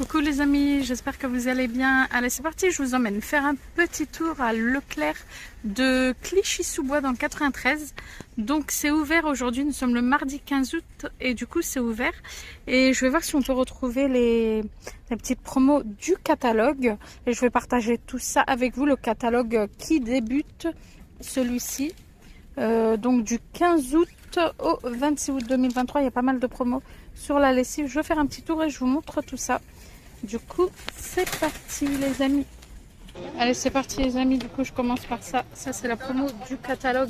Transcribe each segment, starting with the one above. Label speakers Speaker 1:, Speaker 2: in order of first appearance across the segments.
Speaker 1: Coucou les amis, j'espère que vous allez bien. Allez, c'est parti, je vous emmène faire un petit tour à Leclerc de Clichy-sous-Bois dans le 93. Donc c'est ouvert aujourd'hui, nous sommes le mardi 15 août et du coup c'est ouvert. Et je vais voir si on peut retrouver les petites promos du catalogue. Et je vais partager tout ça avec vous, le catalogue qui débute, celui-ci. Donc du 15 août au 26 août 2023, il y a pas mal de promos sur la lessive. Je vais faire un petit tour et je vous montre tout ça. Du coup, c'est parti les amis. Allez, c'est parti les amis. Du coup, je commence par ça. Ça, c'est la promo du catalogue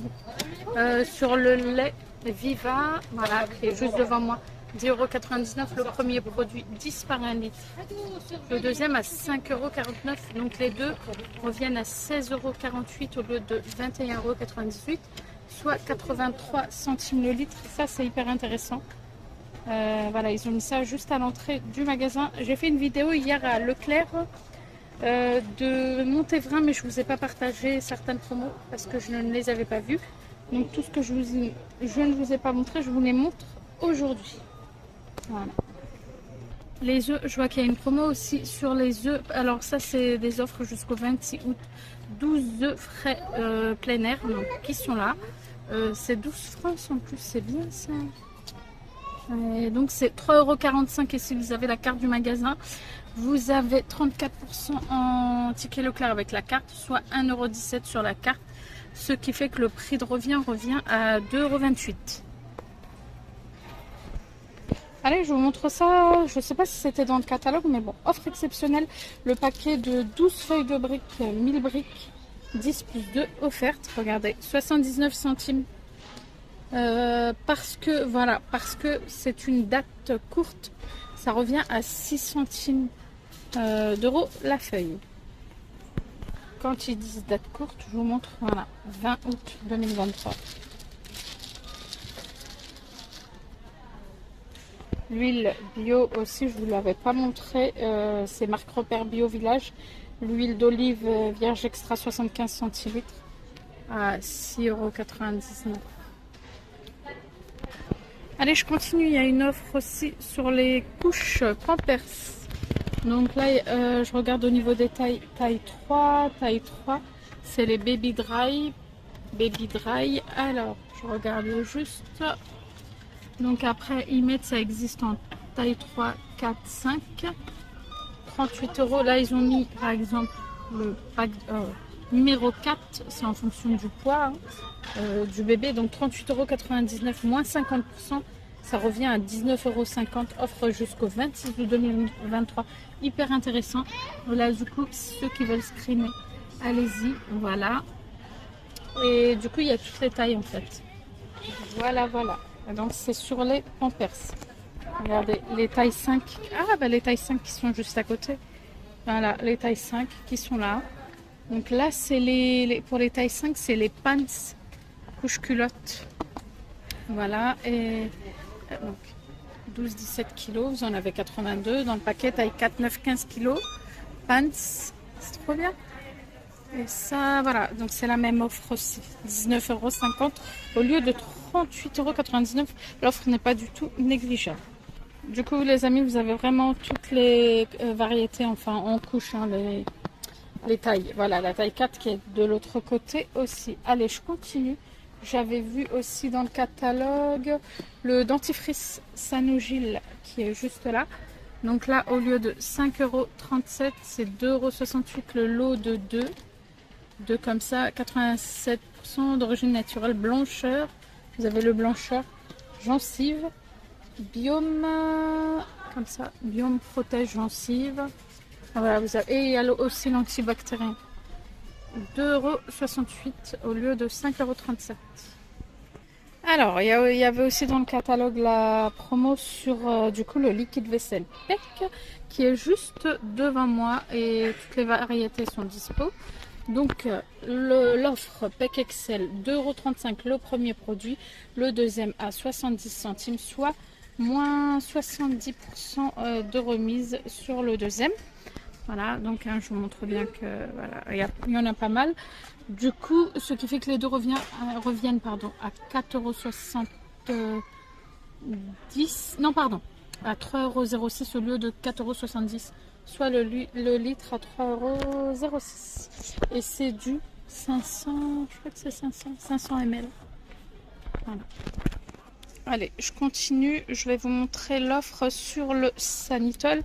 Speaker 1: sur le lait Viva. Voilà, qui est juste devant moi. 10,99 €. Le premier produit, 10 par 1 litre. Le deuxième à 5,49 €. Donc les deux reviennent à 16,48 € au lieu de 21,98 €. Soit 83 centimes le litre. Ça, c'est hyper intéressant. Voilà, ils ont mis ça juste à l'entrée du magasin. J'ai fait une vidéo hier à Leclerc de Montévrain, mais je ne vous ai pas partagé certaines promos parce que je ne les avais pas vues. Donc tout ce que je ne vous ai pas montré, je vous les montre aujourd'hui. Voilà. Les œufs, je vois qu'il y a une promo aussi sur les œufs. Alors ça, c'est des offres jusqu'au 26 août. 12 œufs frais plein air donc, qui sont là. C'est 12 francs en plus, c'est bien ça. Et donc c'est 3,45 € et si vous avez la carte du magasin, vous avez 34% en ticket Leclerc avec la carte, soit 1,17 € sur la carte, ce qui fait que le prix de revient à 2,28 €. Allez, je vous montre ça, je ne sais pas si c'était dans le catalogue, mais bon, offre exceptionnelle, le paquet de 12 feuilles de briques, 1000 briques, 10 plus 2 offertes, regardez, 79 centimes. Parce que c'est une date courte, ça revient à 6 centimes d'euros la feuille. Quand ils disent date courte, je vous montre, voilà, 20 août 2023. L'huile bio aussi, je ne vous l'avais pas montré, c'est marque Repère Bio Village. L'huile d'olive vierge extra 75 centilitres à 6,99 €. Allez, je continue, il y a une offre aussi sur les couches Pampers. Donc là, je regarde au niveau des tailles, taille 3, c'est les Baby Dry. Alors, je regarde juste. Donc après, ils mettent, ça existe en taille 3, 4, 5. 38 €. Là, ils ont mis, par exemple, le pack numéro 4, c'est en fonction du poids du bébé. Donc 38,99 € moins 50%, ça revient à 19,50 €. Offre jusqu'au 26 août 2023. Hyper intéressant. Voilà, du coup, ceux qui veulent screener, allez-y. Voilà. Et du coup, il y a toutes les tailles en fait. Voilà. Donc c'est sur les Pampers. Regardez, les tailles 5. Ah, bah les tailles 5 qui sont juste à côté. Voilà, les tailles 5 qui sont là. Donc là, c'est pour les tailles 5, c'est les pants couche culotte. Voilà, et donc 12-17 kg, vous en avez 82. Dans le paquet, taille 4, 9, 15 kg. Pants, c'est trop bien. Et ça, voilà, donc c'est la même offre aussi. 19,50 € au lieu de 38,99 €. L'offre n'est pas du tout négligeable. Du coup, les amis, vous avez vraiment toutes les variétés, enfin, en couche, hein, les tailles. Voilà, la taille 4 qui est de l'autre côté aussi. Allez, je continue. J'avais vu aussi dans le catalogue le dentifrice Sanogyl qui est juste là. Donc là, au lieu de 5,37 €, c'est 2,68 € le lot de 2. 2 comme ça, 87% d'origine naturelle, blancheur. Vous avez le blancheur, gencive, biome, comme ça, biome protège gencive. Voilà, et il y a aussi l'antibactérien. 2,68 € au lieu de 5,37 €. Alors, il y avait aussi dans le catalogue la promo sur du coup le liquide vaisselle PEC qui est juste devant moi et toutes les variétés sont dispo. Donc l'offre PEC Excel 2,35 € le premier produit, le deuxième à 70 centimes, soit moins 70% de remise sur le deuxième. Voilà, donc je vous montre bien que voilà, il y en a pas mal. Du coup, ce qui fait que les deux reviennent à 4,70 €. Non, pardon, à 3,06 € au lieu de 4,70 €, soit le litre à 3,06 €. Et c'est du 500, je crois que c'est 500 ml. Voilà. Allez, je continue. Je vais vous montrer l'offre sur le Sanitol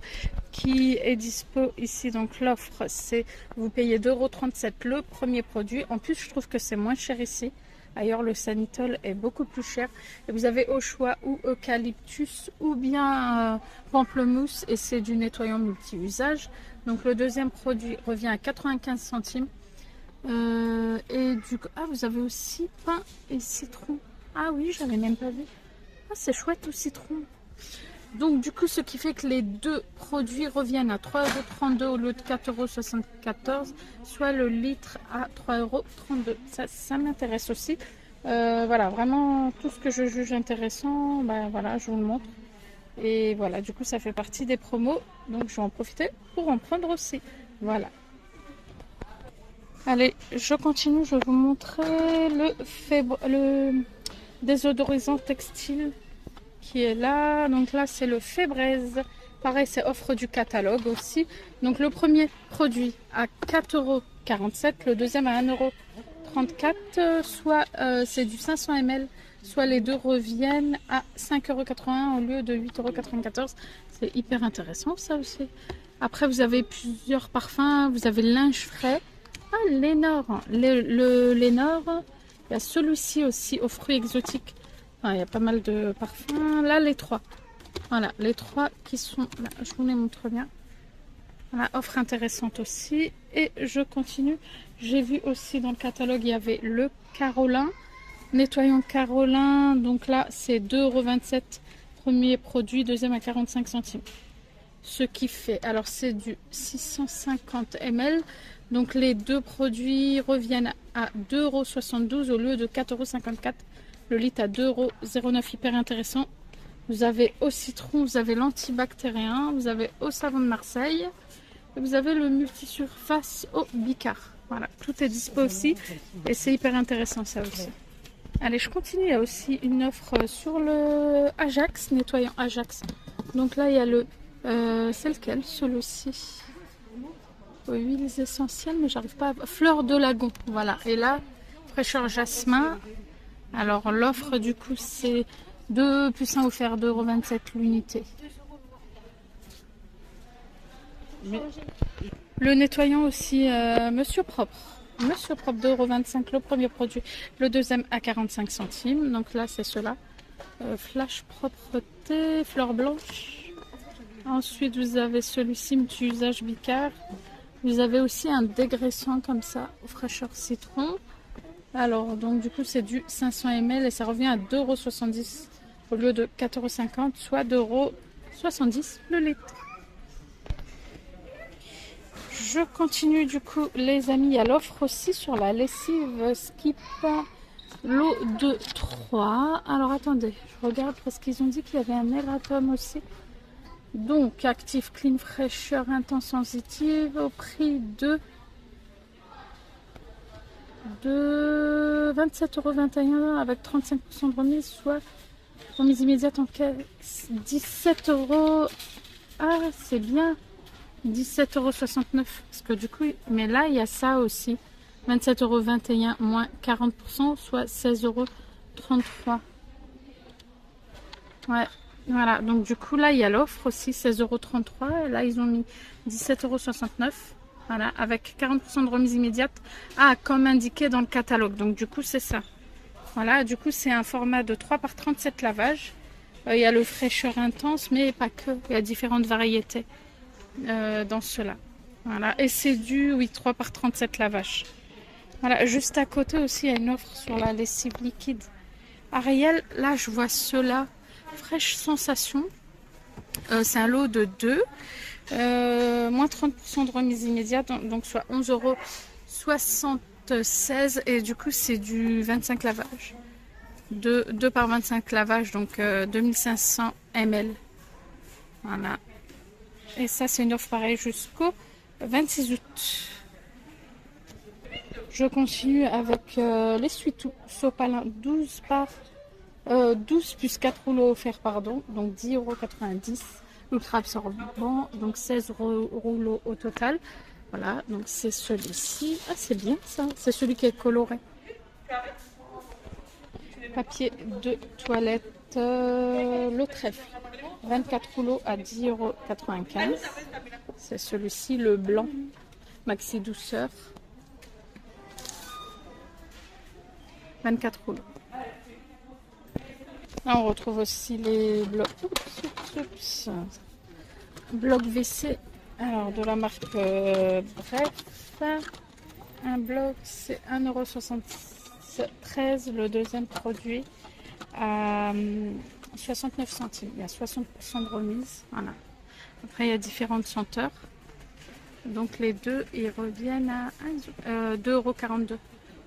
Speaker 1: qui est dispo ici. Donc l'offre, c'est vous payez 2,37 € le premier produit. En plus, je trouve que c'est moins cher ici. Ailleurs, le Sanitol est beaucoup plus cher. Et vous avez au choix ou eucalyptus ou bien pamplemousse. Et c'est du nettoyant multi-usage. Donc le deuxième produit revient à 95 centimes. Et du coup, vous avez aussi pain et citron. Ah oui, je l'avais même pas vu. Ah, c'est chouette au citron. Donc du coup, ce qui fait que les deux produits reviennent à 3,32 € au lieu de 4,74 €, soit le litre à 3,32 €. Ça m'intéresse aussi. Voilà, vraiment tout ce que je juge intéressant, voilà, je vous le montre. Et voilà, du coup, ça fait partie des promos. Donc je vais en profiter pour en prendre aussi. Voilà. Allez, je continue, je vais vous montrer le désodorisant textile qui est là. Donc là, c'est le Febreze. Pareil, c'est offre du catalogue aussi. Donc le premier produit à 4,47 €, le deuxième à 1,34 €, soit c'est du 500 ml, soit les deux reviennent à 5,81 € au lieu de 8,94 €. C'est hyper intéressant ça aussi. Après, vous avez plusieurs parfums. Vous avez le linge frais. Ah, Lénore. Le Lénore. Il y a celui-ci aussi aux fruits exotiques. Enfin, il y a pas mal de parfums. Là, les trois. Voilà, les trois qui sont là. Je vous les montre bien. Voilà, offre intéressante aussi. Et je continue. J'ai vu aussi dans le catalogue, il y avait le Carolin. Nettoyant Carolin. Donc là, c'est 2,27 €. Premier produit, deuxième à 45 centimes. Ce qui fait, alors c'est du 650 ml. Donc les deux produits reviennent à 2,72 € au lieu de 4,54 €. Le litre à 2,09 €. Hyper intéressant. Vous avez au citron, vous avez l'antibactérien, vous avez au savon de Marseille. Et vous avez le multisurface au bicard. Voilà, tout est dispo aussi. Et c'est hyper intéressant ça aussi. Allez, je continue. Il y a aussi une offre sur le Ajax, nettoyant Ajax. Donc là, il y a le... c'est lequel? Celui-ci. Huiles essentielles, mais j'arrive pas à... Fleur de lagon, voilà. Et là, fraîcheur jasmin. Alors l'offre du coup, c'est 2 plus 1 offert, 2,27 € l'unité. Le nettoyant aussi, Monsieur Propre. Monsieur Propre, 2,25 € le premier produit. Le deuxième à 45 centimes. Donc là, c'est cela. Flash propreté, fleur blanche. Ensuite, vous avez celui-ci, multi-usage bicard. Vous avez aussi un dégraissant comme ça, fraîcheur citron. Alors, donc du coup, c'est du 500 ml et ça revient à 2,70 € au lieu de 4,50 €, soit 2,70 € le litre. Je continue du coup, les amis. Il y a l'offre aussi sur la lessive Skip l'eau de 3. Alors, attendez, je regarde parce qu'ils ont dit qu'il y avait un erratum aussi. Donc, actif, clean, fraîcheur, intense, sensitive, au prix de 27,21 € avec 35% de remise, soit remise immédiate en caisse 17 €. Ah, c'est bien, 17,69 € parce que du coup, mais là il y a ça aussi, 27,21 € moins 40%, soit 16,33 €. Ouais, voilà, donc du coup là il y a l'offre aussi, 16,33 €, et là ils ont mis 17,69 €. Voilà, avec 40% de remise immédiate. Ah, comme indiqué dans le catalogue. Donc du coup, c'est ça. Voilà, du coup, c'est un format de 3 par 37 lavages. Il y a le fraîcheur intense, mais pas que. Il y a différentes variétés dans cela. Voilà, et c'est du, oui, 3 par 37 lavages. Voilà, juste à côté aussi, il y a une offre sur la lessive liquide Ariel. Là, je vois cela. Fraîche sensation. C'est un lot de 2. Moins 30% de remise immédiate, donc soit 11,76 € et du coup c'est du 25 lavages, 2 par 25 lavages, donc 2500 ml. Voilà, et ça c'est une offre pareille jusqu'au 26 août. Je continue avec l'essuie-tout Sopalin 12 par 12 plus 4 rouleaux offerts, pardon, donc 10,90 €. Ultra absorbant, donc 16 rouleaux au total. Voilà, donc c'est celui-ci. Ah, c'est bien ça, c'est celui qui est coloré. Papier de toilette, le trèfle. 24 rouleaux à 10,95 €. C'est celui-ci, le blanc. Maxi douceur. 24 rouleaux. Là, on retrouve aussi les blocs. Bloc WC. Alors, de la marque Bref. Un bloc, c'est 1,73 €. Le deuxième produit à 69 centimes. Il y a 60% de remise. Voilà. Après, il y a différentes senteurs. Donc, les deux, ils reviennent à 2,42 €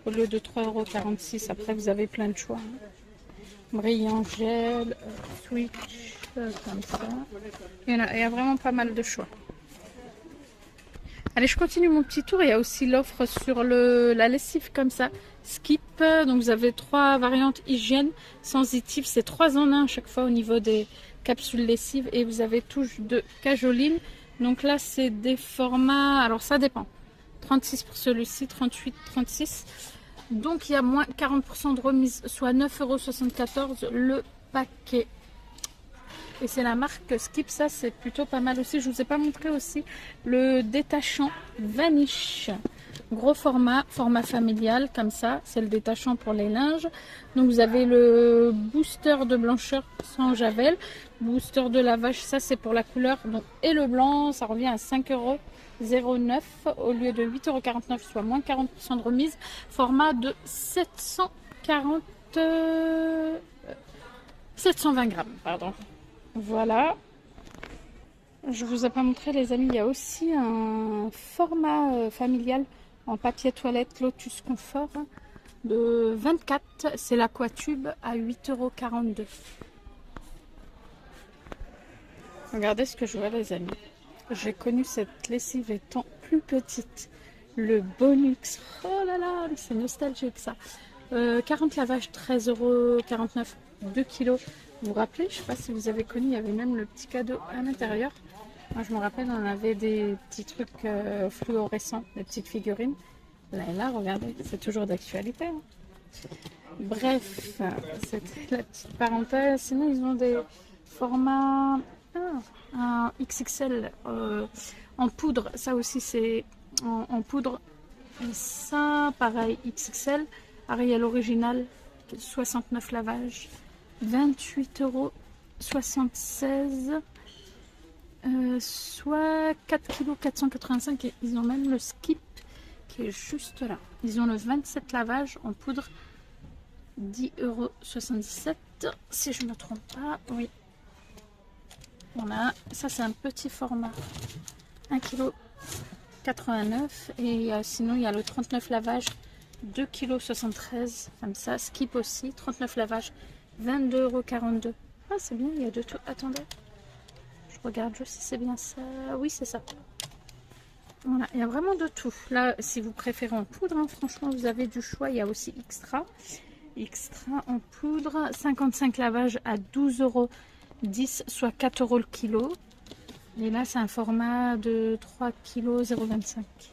Speaker 1: au lieu de 3,46 €. Après, vous avez plein de choix. Brillant gel, switch, comme ça. Il y a vraiment pas mal de choix. Allez, je continue mon petit tour. Il y a aussi l'offre sur la lessive comme ça. Skip. Donc vous avez 3 variantes hygiène sensitive. C'est 3 en 1 à chaque fois au niveau des capsules lessive. Et vous avez touche de cajoline. Donc là, c'est des formats. Alors ça dépend. 36 pour celui-ci, 38, 36. Donc il y a moins 40% de remise, soit 9,74 € le paquet. Et c'est la marque Skip, ça c'est plutôt pas mal aussi. Je vous ai pas montré aussi le détachant Vanish. Gros format, format familial comme ça. C'est le détachant pour les linges. Donc vous avez le booster de blancheur sans javel. Booster de lavage, ça c'est pour la couleur. Donc, et le blanc, ça revient à 5,09 € au lieu de 8,49 €, soit moins 40% de remise. Format de 720 grammes, pardon. Voilà. Je vous ai pas montré les amis, il y a aussi un format familial en papier toilette Lotus Confort de 24. C'est l'Aquatube à 8,42 €. Regardez ce que je vois les amis. J'ai connu cette lessive étant plus petite. Le Bonux. Oh là là, c'est nostalgique ça. 40 lavages, 13,49 €, 2 kg. Vous vous rappelez, je ne sais pas si vous avez connu, il y avait même le petit cadeau à l'intérieur. Moi je me rappelle, on avait des petits trucs fluorescents, des petites figurines. Là et là, regardez, c'est toujours d'actualité. Hein. Bref, c'était la petite parenthèse. Sinon, ils ont des formats un XXL en poudre. Ça aussi, c'est en poudre. Et ça, pareil, XXL. Ariel original, 69 lavages. 28,76 €, soit 4,485 kg. Et ils ont même le Skip qui est juste là. Ils ont le 27 lavages en poudre, 10,77 € si je ne me trompe pas. Oui. Voilà, ça c'est un petit format, 1,89 kg. Et sinon il y a le 39 lavages, 2,73 kg, comme ça. Skip aussi, 39 lavages. 22,42 €. Ah, c'est bien, il y a de tout. Attendez, je regarde juste si c'est bien ça. Oui, c'est ça. Voilà, il y a vraiment de tout. Là, si vous préférez en poudre, hein, franchement, vous avez du choix. Il y a aussi Extra. Extra en poudre. 55 lavages à 12,10 €, soit 4 € le kilo. Et là, c'est un format de 3 kg 0,25 €.